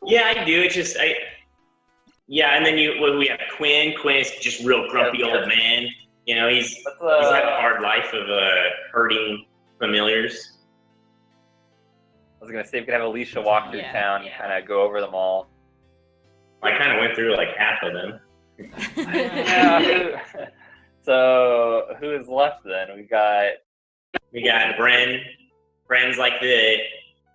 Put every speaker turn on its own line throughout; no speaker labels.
Yeah, I do. It's just yeah, and then we have Quinn. Quinn is just real grumpy old man. You know, he's had a hard life of hurting familiars.
I was gonna say we could have Alicia walk through town and kind of go over them all.
I kind of went through like half of them.
Yeah. So who is left then? We got
Bren. Bren's like I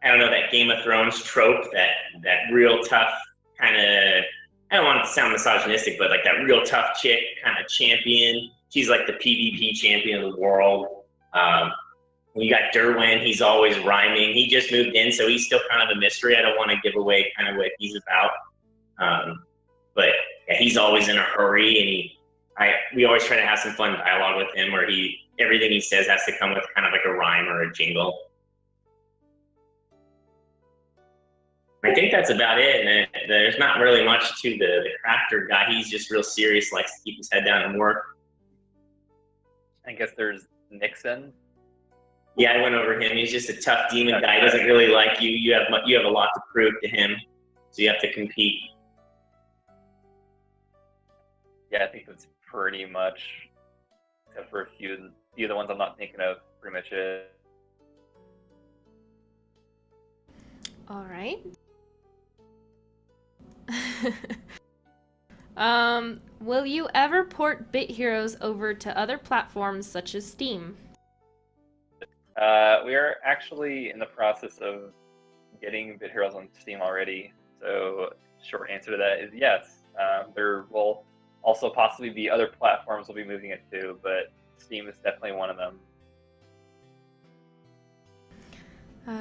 don't know, that Game of Thrones trope, that real tough kind of, I don't want to sound misogynistic, but like that real tough chick kind of champion. She's like the PvP champion of the world. We got Derwin. He's always rhyming. He just moved in, so he's still kind of a mystery. I don't want to give away kind of what he's about. But yeah, he's always in a hurry, and we always try to have some fun dialogue with him where everything he says has to come with kind of like a rhyme or a jingle. I think that's about it. And there's not really much to the crafter guy. He's just real serious, likes to keep his head down and work.
I guess there's Nixon.
Yeah, I went over him. He's just a tough demon guy. He doesn't really like you. You have a lot to prove to him, so you have to compete.
Yeah, I think that's pretty much, except for a few of the ones I'm not thinking of, pretty much it.
All right. Will you ever port Bit Heroes over to other platforms such as Steam?
We are actually in the process of getting Bit Heroes on Steam already. So, short answer to that is yes. There will also possibly be other platforms we'll be moving it to, but Steam is definitely one of them.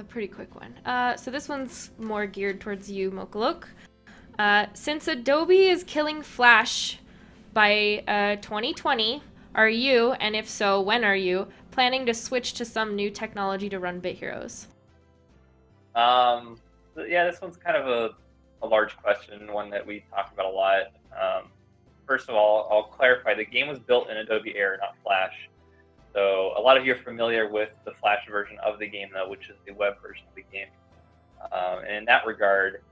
Pretty quick one. So this one's more geared towards you, Mokalok. Since Adobe is killing Flash by 2020, are you, and if so, when are you, planning to switch to some new technology to run Bit Heroes?
Yeah, this one's kind of a large question, one that we talk about a lot. First of all, I'll clarify, the game was built in Adobe Air, not Flash. So a lot of you are familiar with the Flash version of the game, though, which is the web version of the game. And in that regard,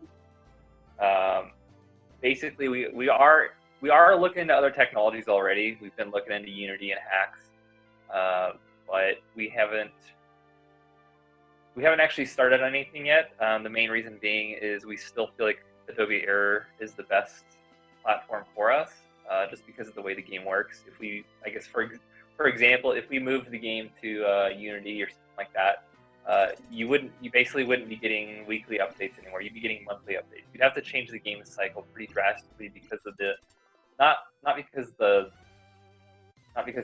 basically, we are looking into other technologies already. We've been looking into Unity and Hacks, but we haven't actually started anything yet. The main reason being is we still feel like Adobe Air is the best platform for us, just because of the way the game works. If we, I guess, for example, if we moved the game to Unity or something like that, you basically wouldn't be getting weekly updates anymore. You'd be getting monthly updates. You'd have to change the game cycle pretty drastically because of not because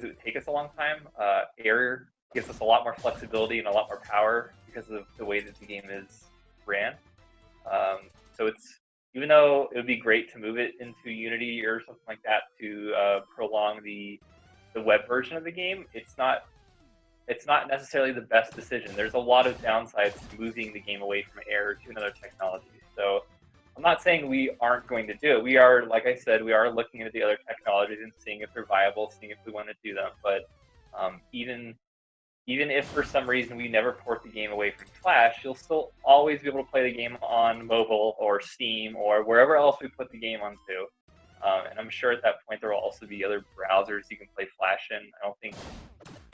it would take us a long time. Air gives us a lot more flexibility and a lot more power because of the way that the game is ran. So it's, even though it would be great to move it into Unity or something like that to prolong the web version of the game, it's not necessarily the best decision. There's a lot of downsides to moving the game away from Air to another technology. So I'm not saying we aren't going to do it. We are, like I said, we are looking into the other technologies and seeing if they're viable, seeing if we want to do them. But even if for some reason we never port the game away from Flash, you'll still always be able to play the game on mobile or Steam or wherever else we put the game onto. And I'm sure at that point there will also be other browsers you can play Flash in. I don't think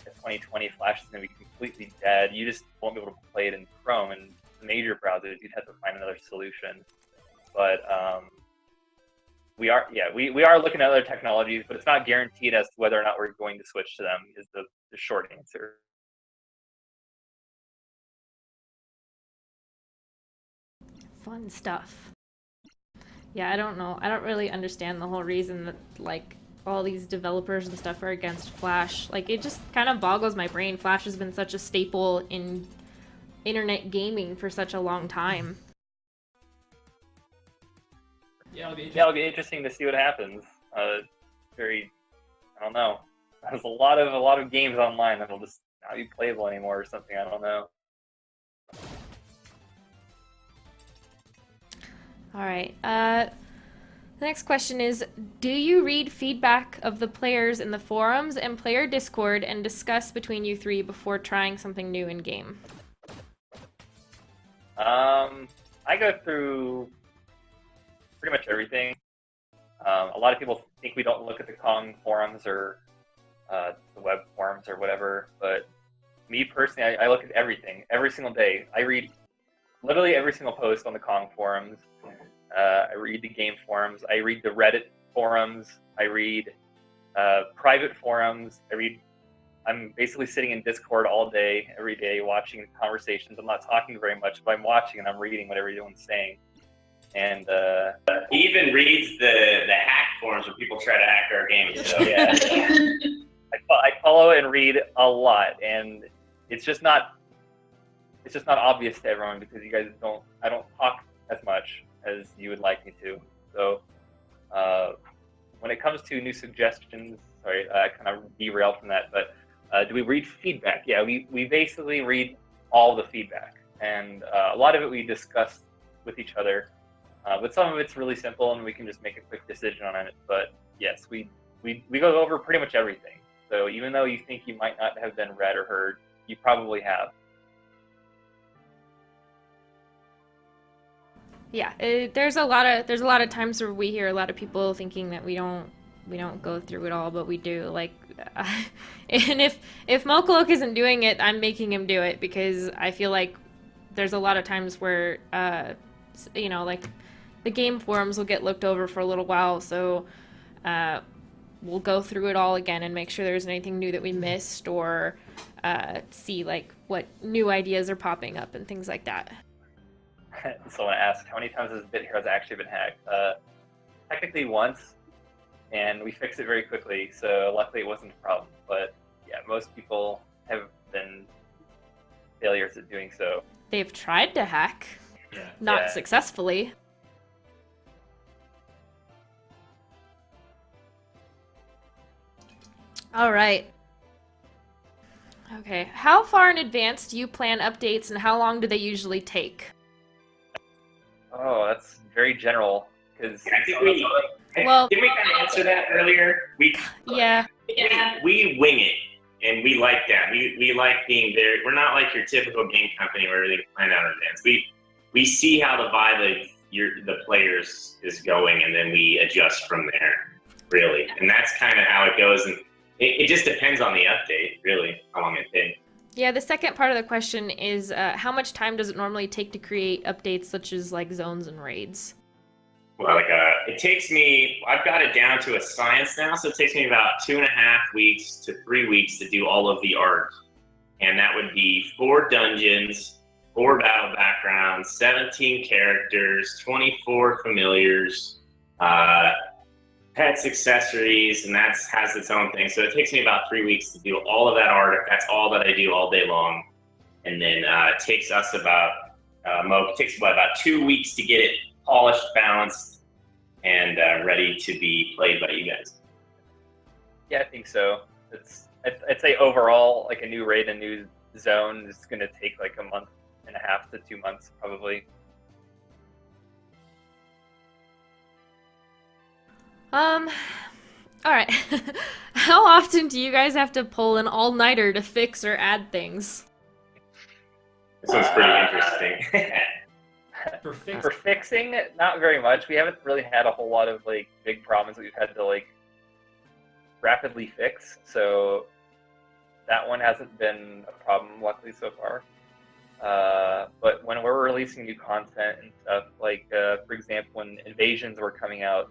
in 2020 Flash is going to be completely dead. You just won't be able to play it in Chrome and the major browsers. You'd have to find another solution. But we are looking at other technologies, but it's not guaranteed as to whether or not we're going to switch to them, is the short answer.
Fun stuff. Yeah, I don't know. I don't really understand the whole reason that, like, all these developers and stuff are against Flash. Like, it just kind of boggles my brain. Flash has been such a staple in internet gaming for such a long time.
Yeah, it'll be interesting to see what happens. I don't know. There's a lot of games online that'll just not be playable anymore or something. I don't know.
All right. The next question is, do you read feedback of the players in the forums and player Discord and discuss between you three before trying something new in game?
I go through pretty much everything. A lot of people think we don't look at the Kong forums or the web forums or whatever, but me personally, I look at everything every single day. I read literally every single post on the Kong forums. I read the game forums. I read the Reddit forums. I read private forums. I'm basically sitting in Discord all day, every day, watching conversations. I'm not talking very much, but I'm watching and I'm reading what everyone's saying. And
he even reads the hack forums where people try to hack our games. So
yeah, I follow and read a lot, and it's just not obvious to everyone because you guys I don't talk as much as you would like me to. So when it comes to new suggestions, sorry, I kind of derailed from that, but do we read feedback? Yeah, we basically read all the feedback, and a lot of it we discuss with each other. But some of it's really simple, and we can just make a quick decision on it. But yes, we go over pretty much everything. So even though you think you might not have been read or heard, you probably have.
Yeah, there's a lot of times where we hear a lot of people thinking that we don't go through it all, but we do. Like, and if Mokolok isn't doing it, I'm making him do it because I feel like there's a lot of times where like the game forums will get looked over for a little while, so we'll go through it all again and make sure there's anything new that we missed or see like what new ideas are popping up and things like that.
Someone asked, how many times has Bit Heroes actually been hacked? Technically once, and we fixed it very quickly, so luckily it wasn't a problem. But yeah, most people have been failures at doing so.
They've tried to hack, not successfully. All right. Okay, how far in advance do you plan updates and how long do they usually take?
Oh, that's very general. Because
I think didn't we kind of answer that earlier? We wing it, and we like that. We like being there. We're not like your typical game company where everything's planned out in advance. We see how the vibe of the players is going, and then we adjust from there, really. And that's kind of how it goes. And it just depends on the update, really, how long it takes.
Yeah, the second part of the question is how much time does it normally take to create updates such as like zones and raids?
Well, it takes me, I've got it down to a science now, so it takes me about 2.5 weeks to 3 weeks to do all of the art. And that would be 4 dungeons, 4 battle backgrounds, 17 characters, 24 familiars, pets, accessories, and that has its own thing. So it takes me about 3 weeks to do all of that art. That's all that I do all day long. And then it takes us about 2 weeks to get it polished, balanced, and ready to be played by you guys.
Yeah, I think so. I'd say overall, like a new raid, a new zone is going to take like 1.5 to 2 months probably.
All right. How often do you guys have to pull an all-nighter to fix or add things?
This one's pretty interesting.
For fixing, not very much. We haven't really had a whole lot of like big problems that we've had to like rapidly fix. So that one hasn't been a problem, luckily, so far. But when we're releasing new content and stuff, like for example, when Invasions were coming out,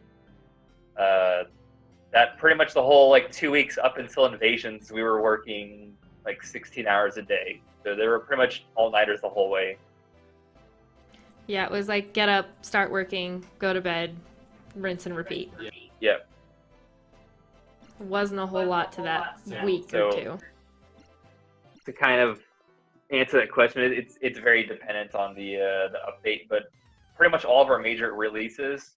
that pretty much the whole like 2 weeks up until Invasions, we were working like 16 hours a day. So they were pretty much all-nighters the whole way.
Yeah, it was like get up, start working, go to bed, rinse and repeat.
Yep.
Wasn't a whole lot to that week or two.
To kind of answer that question, it's very dependent on the update, but pretty much all of our major releases,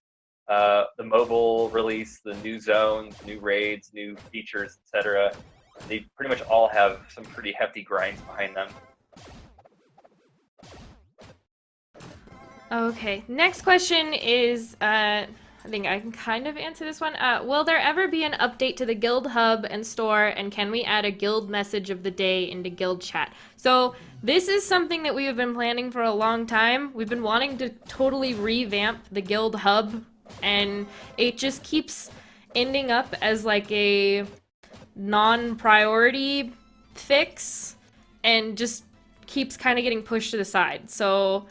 the mobile release, the new zones, new raids, new features, etc., they pretty much all have some pretty hefty grinds behind them.
Okay, next question is, I think I can kind of answer this one. Will there ever be an update to the guild hub and store, and can we add a guild message of the day into guild chat? So this is something that we have been planning for a long time. We've been wanting to totally revamp the guild hub and it just keeps ending up as like a non-priority fix and just keeps kind of getting pushed to the side. So